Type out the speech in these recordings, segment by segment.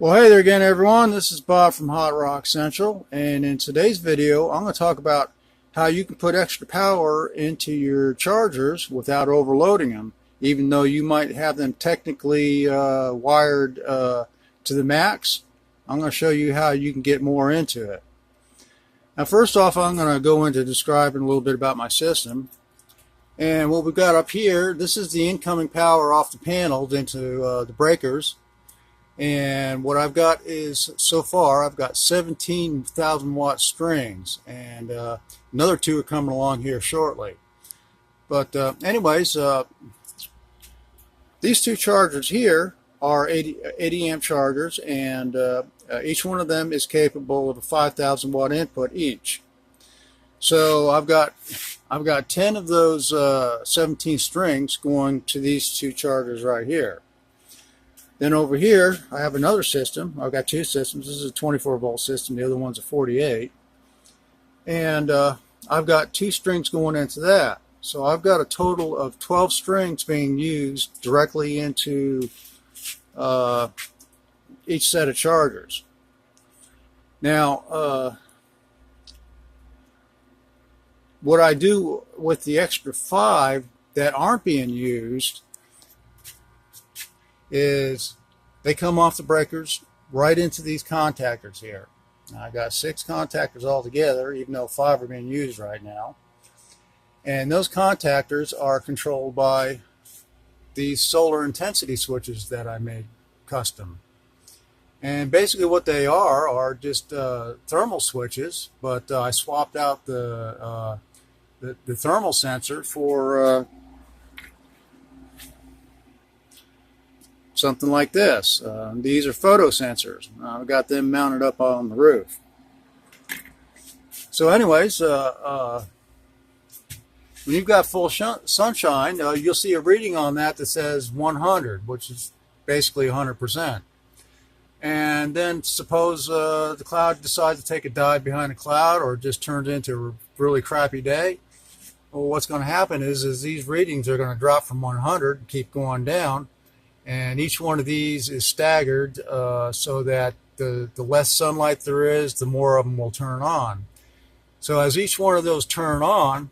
Well, hey there again, everyone. This is Bob from Hot Rock Central, and in today's video, I'm going to talk about how you can put extra power into your chargers without overloading them, even though you might have them technically wired to the max. I'm going to show you how you can get more into it. Now, first off, I'm going to go into describing a little bit about my system. And what we've got up here, this is the incoming power off the panels into the breakers. And what I've got is, so far, I've got 17,000 watt strings, and another two are coming along here shortly. But anyways, these two chargers here are 80 amp chargers, and each one of them is capable of a 5,000 watt input each. So I've got 10 of those 17 strings going to these two chargers right here. Then over here, I have another system. I've got two systems. This is a 24-volt system. The other one's a 48. And I've got two strings going into that. So I've got a total of 12 strings being used directly into each set of chargers. Now, what I do with the extra 5 that aren't being used is they come off the breakers right into these contactors here. Now, I got 6 contactors altogether, even though 5 are being used right now. And those contactors are controlled by these solar intensity switches that I made custom. And basically what they are just thermal switches, but I swapped out the thermal sensor for something like this. These are photo sensors. I've got them mounted up on the roof. So anyways, when you've got full sunshine, you'll see a reading on that that says 100, which is basically 100%. And then suppose the cloud decides to take a dive behind a cloud, or just turns into a really crappy day. Well, what's going to happen is these readings are going to drop from 100 and keep going down. And each one of these is staggered so that the less sunlight there is, the more of them will turn on. So as each one of those turn on,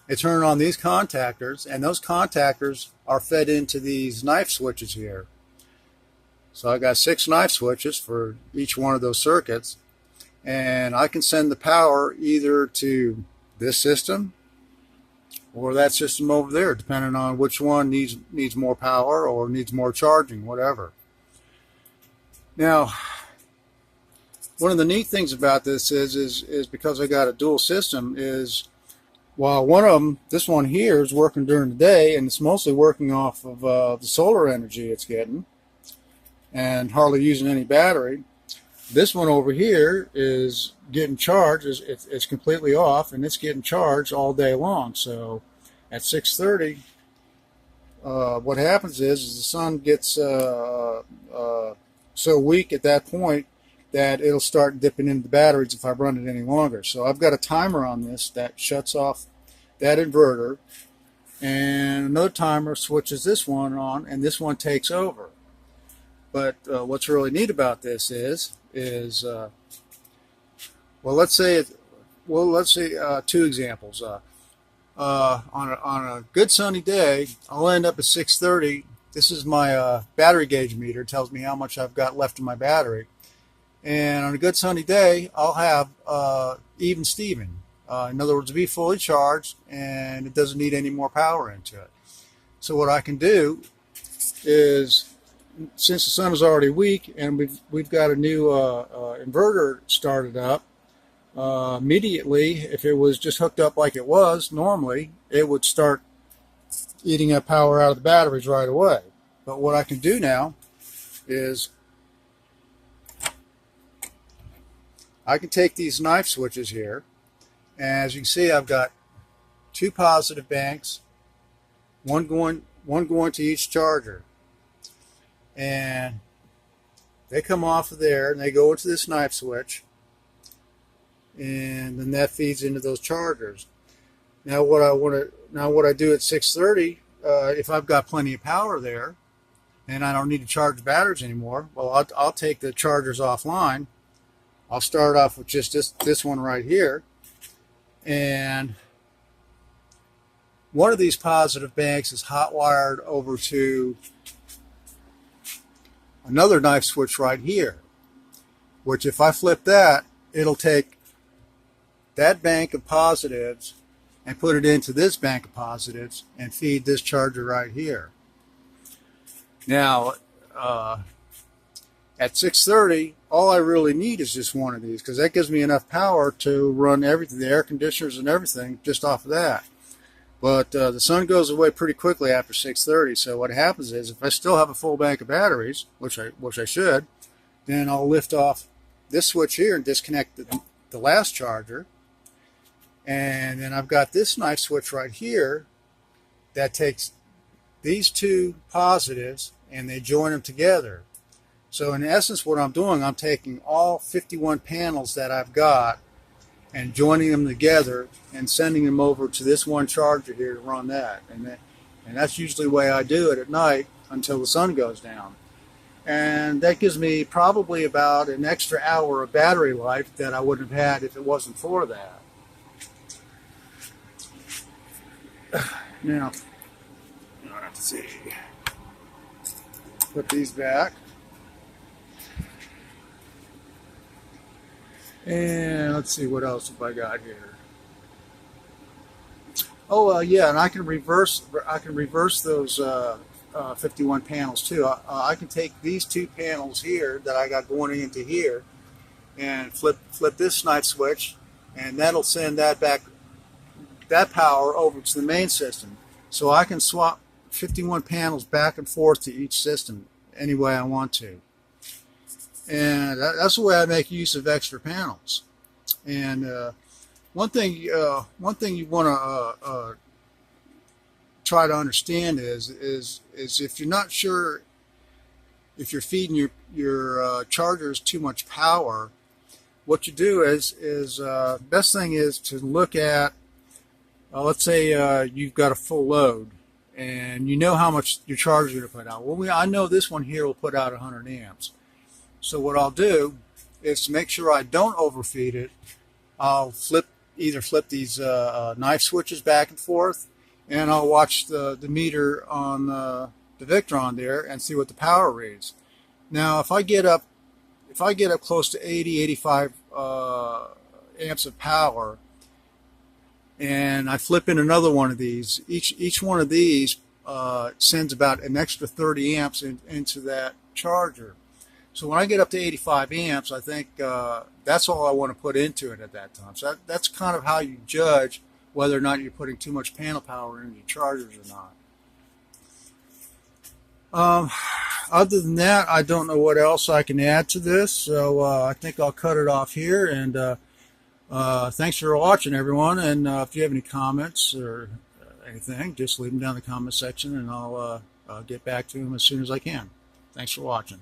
they turn on these contactors, and those contactors are fed into these knife switches here. So I got 6 knife switches for each one of those circuits, and I can send the power either to this system or that system over there, depending on which one needs more power or needs more charging, whatever. Now, one of the neat things about this is because I got a dual system, is while one of them, this one here, is working during the day, and it's mostly working off of the solar energy it's getting and hardly using any battery, this one over here is getting charged. It's completely off, and it's getting charged all day long. So at 6:30, what happens is the sun gets so weak at that point that it'll start dipping into the batteries if I run it any longer. So I've got a timer on this that shuts off that inverter, and another timer switches this one on, and this one takes over. But what's really neat about this is let's say 2 examples. On a good sunny day, I'll end up at 6:30. This is my battery gauge meter. It tells me how much I've got left in my battery. And on a good sunny day, I'll have even Steven. In other words, be fully charged, and it doesn't need any more power into it. So what I can do is, since the sun is already weak and we've got a new inverter started up, immediately, if it was just hooked up like it was normally, it would start eating up power out of the batteries right away. But what I can do now is I can take these knife switches here, and as you can see, I've got 2 positive banks, one going to each charger. And they come off of there and they go into this knife switch, and then that feeds into those chargers. Now what I do at 6:30, if I've got plenty of power there, and I don't need to charge the batteries anymore, well, I'll take the chargers offline. I'll start off with just this one right here, and one of these positive banks is hot wired over to another knife switch right here, which if I flip that, it'll take that bank of positives and put it into this bank of positives and feed this charger right here. Now, at 630, all I really need is just one of these, because that gives me enough power to run everything, the air conditioners and everything, just off of that. But the sun goes away pretty quickly after 630, so what happens is, if I still have a full bank of batteries, which I should, then I'll lift off this switch here and disconnect the last charger. And then I've got this knife switch right here that takes these two positives and they join them together. So in essence, what I'm doing, I'm taking all 51 panels that I've got and joining them together and sending them over to this one charger here to run that. And that's usually the way I do it at night until the sun goes down. And that gives me probably about an extra hour of battery life that I wouldn't have had if it wasn't for that. Now, let's see. Put these back. And let's see, what else have I got here? Oh, yeah, and I can reverse those 51 panels too. I can take these two panels here that I got going into here and flip this knife switch, and that'll send that power over to the main system. So I can swap 51 panels back and forth to each system any way I want to. And that's the way I make use of extra panels. And one thing you want to try to understand is if you're not sure if you're feeding your chargers too much power, what you do is best thing is to look at, let's say you've got a full load and you know how much your charger is going to put out. Well, I know this one here will put out 100 amps. So what I'll do is, to make sure I don't overfeed it, I'll either flip these knife switches back and forth, and I'll watch the meter on the Victron there and see what the power reads. Now, if I get up close to 80, 85 amps of power, and I flip in another one of these, each one of these sends about an extra 30 amps into that charger. So when I get up to 85 amps, I think that's all I want to put into it at that time. So that's kind of how you judge whether or not you're putting too much panel power into your chargers or not. Other than that, I don't know what else I can add to this, so I think I'll cut it off here. And thanks for watching, everyone. And if you have any comments or anything, just leave them down in the comment section, and I'll get back to them as soon as I can. Thanks for watching.